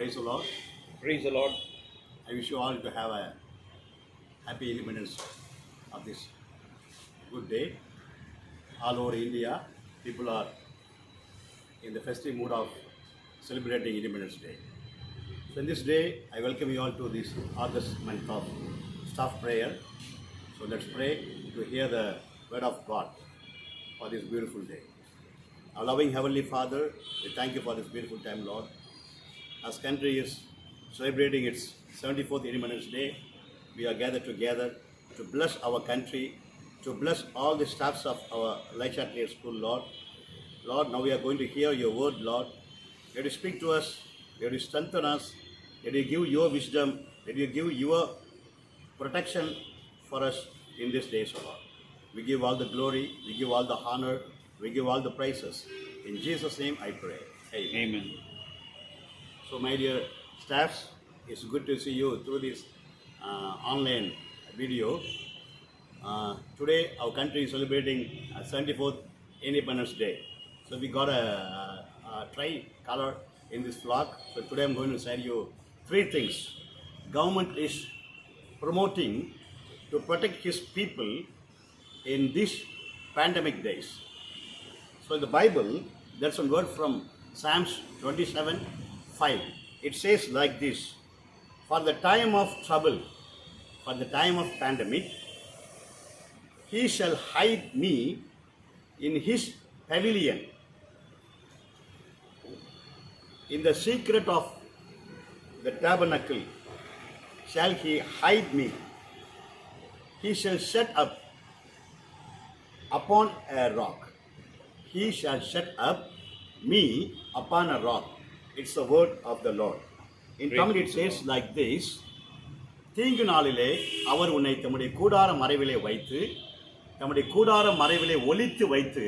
Praise the Lord. Praise the Lord. I wish you all to have a happy independence of this good day. All over India, people are in the festive mood of celebrating Independence Day. So in this day, I welcome you all to this August month of staff prayer. So let's pray to hear the word of God for this beautiful day. Our loving Heavenly Father, we thank you for this beautiful time, Lord. As country is celebrating its 74th Independence Day, we are gathered together to bless our country, to bless all the staffs of our Elisha Clear School, Lord. Lord, now we are going to hear your word, Lord. Let you speak to us, let you strengthen us, let you give your wisdom, let you give your protection for us in these days, Lord. We give all the glory, we give all the honor, we give all the praises. In Jesus' name I pray. Amen. Amen. So, my dear staffs, it's good to see you through this online video. Today, our country is celebrating 74th Independence Day. So, we got a tri-color in this vlog. So, today I'm going to share you three things. Government is promoting to protect his people in these pandemic days. So, in the Bible, there's a word from Psalms 27:5. It says like this: for the time of trouble, for the time of pandemic, he shall hide me in his pavilion, in the secret of the tabernacle shall he hide me. He shall set up upon a rock. He shall set up me upon a rock. It's the word of the Lord. In Tamil it says like this: தீங்கு நாளிலே அவர் உன்னை தம்முடைய கூடார மறைவிலே வைத்து, தம்முடைய கூடார மறைவிலே ஒளித்து வைத்து,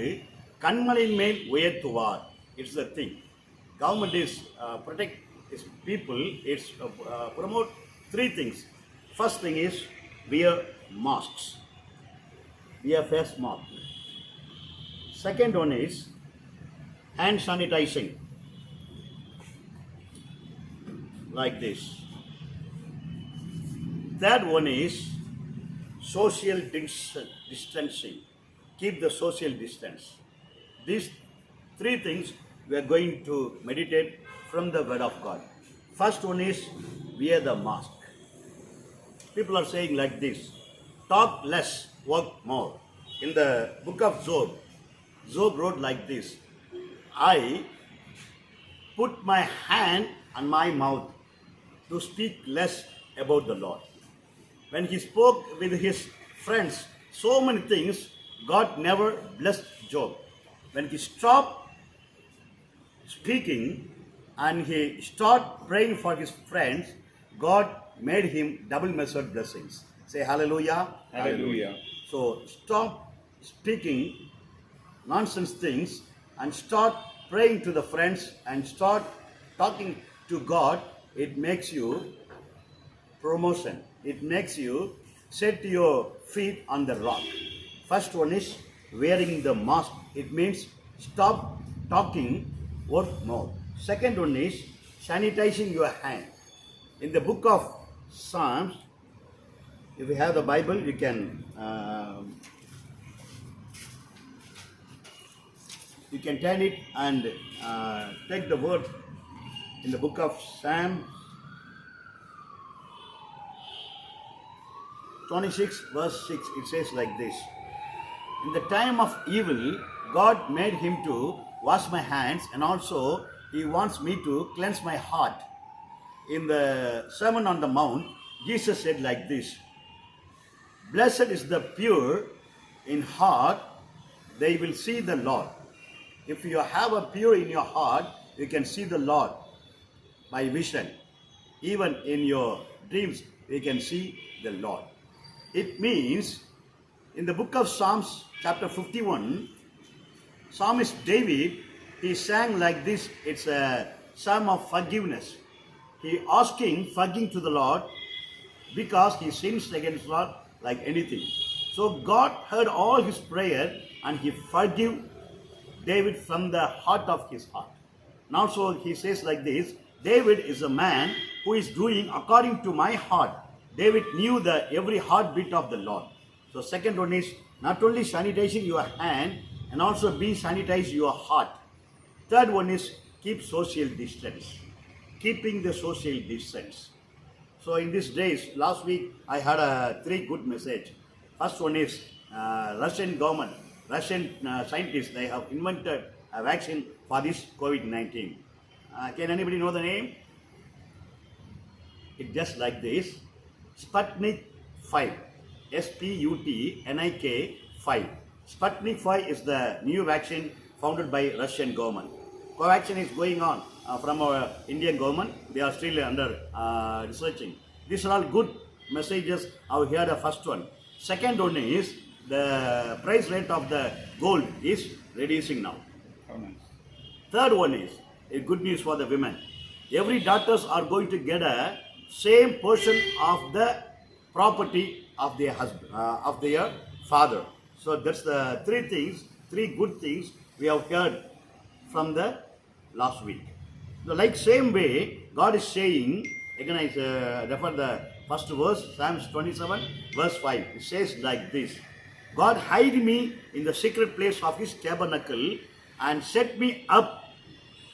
கண்மலையின் மேல் உயர்த்துவார். It's the thing. Government is protect its people. It's promote three things. First thing is wear masks. Wear face mask. Second one is hand sanitizing. Like this. Third one is social distancing. Keep the social distance. These three things we are going to meditate from the Word of God. First one is wear the mask. People are saying like this: talk less, work more. In the book of Job, Job wrote like this: I put my hand on my mouth to speak less about the Lord. When he spoke with his friends so many things, God never blessed Job. When he stopped speaking and he started praying for his friends, God made him double measured blessings. Say hallelujah. Hallelujah. So stop speaking nonsense things and start praying to the friends and start talking to God. It makes you promotion. It makes you set your feet on the rock. First one is wearing the mask. It means stop talking, work more. Second one is sanitizing your hand. In the book of Psalms, if you have the Bible, you can turn it and take the word in the book of Psalms 26 verse 6. It says like this: in the time of evil, God made him to wash my hands, and also he wants me to cleanse my heart. In the Sermon on the Mount, Jesus said like this: blessed is the pure in heart, they will see the Lord. If you have a pure in your heart, you can see the Lord by vision. Even in your dreams, you can see the Lord. It means, in the book of Psalms, chapter 51, Psalmist David, he sang like this. It's a psalm of forgiveness. He asking forgiving to the Lord because he sins against Lord like anything. So God heard all his prayer and he forgave David from the heart of his heart. Now so he says like this: David is a man who is doing according to my heart. David knew the every heartbeat of the Lord. So second one is not only sanitizing your hand and also be sanitize your heart. Third one is keep social distance. Keeping the social distance. So in these days, last week I had a three good message. First one is Russian government, Russian scientists, they have invented a vaccine for this COVID-19. Can anybody know the name? It's just like this. Sputnik 5. Sputnik 5. Sputnik 5 is the new vaccine founded by Russian government. Covaxin is going on from our Indian government. They are still under researching. These are all good messages. I heard the first one. Second one is the price rate of the gold is reducing now. How nice. Third one is a good news for the women. Every daughters are going to get a same portion of the property of their husband, of their father. So that's the three things, three good things we have heard from the last week. So like same way, God is saying, again I refer the first verse, Psalms 27, verse 5. It says like this: God hide me in the secret place of his tabernacle and set me up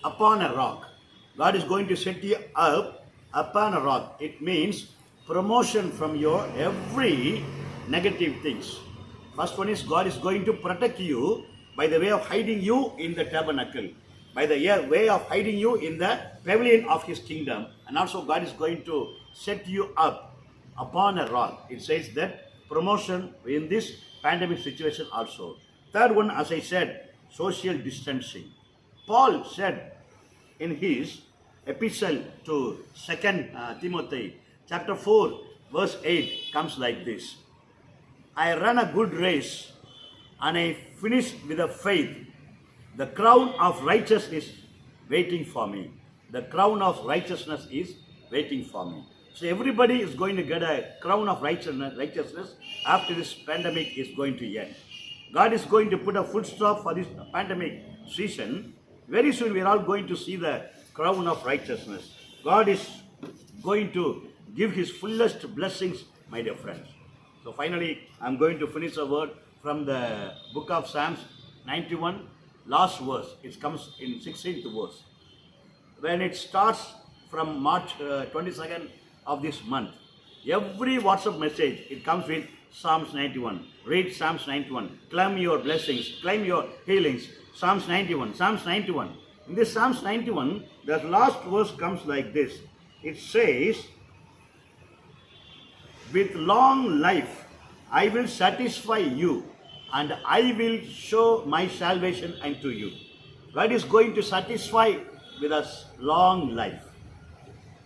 upon a rock. God is going to set you up upon a rock. It means promotion from your every negative things. First one is God is going to protect you by the way of hiding you in the tabernacle, by the way of hiding you in the pavilion of his kingdom, and also God is going to set you up upon a rock. It says that promotion in this pandemic situation also. Third one, as I said, social distancing. Paul said in his epistle to 2 Timothy chapter 4 verse 8 comes like this: I run a good race and I finished with a faith. The crown of righteousness is waiting for me. The crown of righteousness is waiting for me. So everybody is going to get a crown of righteousness after this pandemic is going to end. God is going to put a full stop for this pandemic season. Very soon we are all going to see the crown of righteousness. God is going to give his fullest blessings, my dear friends. So finally, I'm going to finish a word from the book of Psalms 91, last verse. It comes in 16th verse. When it starts from March 22nd of this month, every WhatsApp message, it comes with Psalms 91. Read Psalms 91. Claim your blessings. Claim your healings. Psalms 91. Psalms 91. In this Psalms 91, the last verse comes like this. It says, with long life I will satisfy you and I will show my salvation unto you. God is going to satisfy with us long life.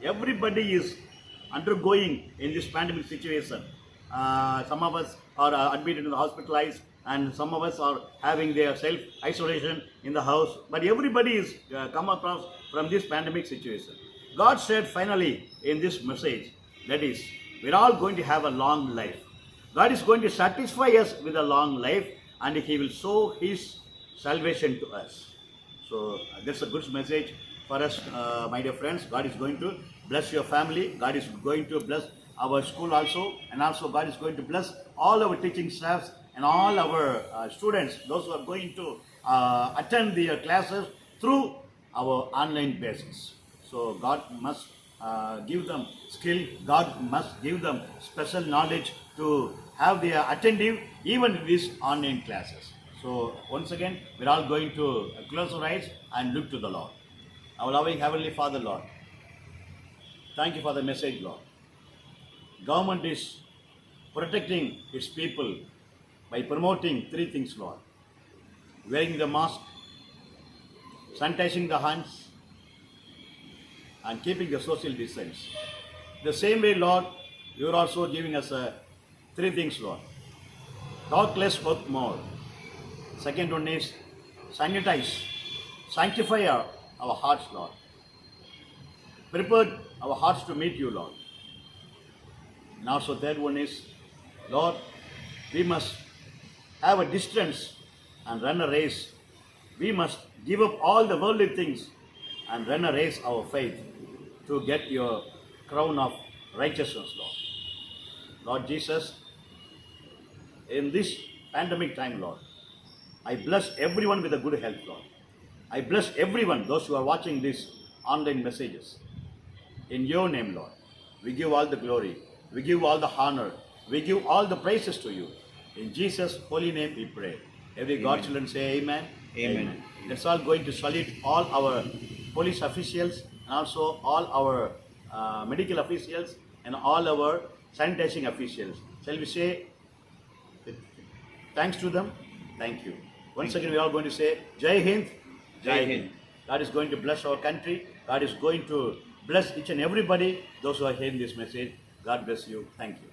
Everybody is undergoing in this pandemic situation. Some of us are admitted in the hospitalized, and some of us are having their self-isolation in the house. But everybody is come across from this pandemic situation. God said finally in this message, that is, we're all going to have a long life. God is going to satisfy us with a long life, and he will show his salvation to us. So that's a good message for us, my dear friends. God is going to bless your family. God is going to bless our school also, and also God is going to bless all our teaching staffs and all our students, those who are going to attend their classes through our online basis. So God must give them skill. God must give them special knowledge to have their attentive even in these online classes. So once again, we're all going to close our eyes and look to the Lord. Our loving Heavenly Father, Lord, thank you for the message, Lord. Government is protecting its people by promoting three things, Lord: wearing the mask, sanitizing the hands, and keeping the social distance. The same way, Lord, you are also giving us three things, Lord. Talk less, work more. Second one is sanitize, sanctify our hearts, Lord. Prepare our hearts to meet you, Lord. And also third one is, Lord, we must have a distance and run a race. We must give up all the worldly things and run a race our faith. to get your crown of righteousness, Lord. Lord Jesus, in this pandemic time, Lord, I bless everyone with a good health, Lord. I bless everyone, those who are watching these online messages. In your name, Lord, we give all the glory, we give all the honor, we give all the praises to you. In Jesus' holy name we pray. Every God Amen. children say amen. Amen. Let's all going to salute all our police officials and also all our medical officials and all our sanitation officials. Shall we say thanks to them? Thank you. Once again, we are going to say Jai Hind. Jai Hind. God is going to bless our country. God is going to bless each and everybody, those who are hearing this message. God bless you. Thank you.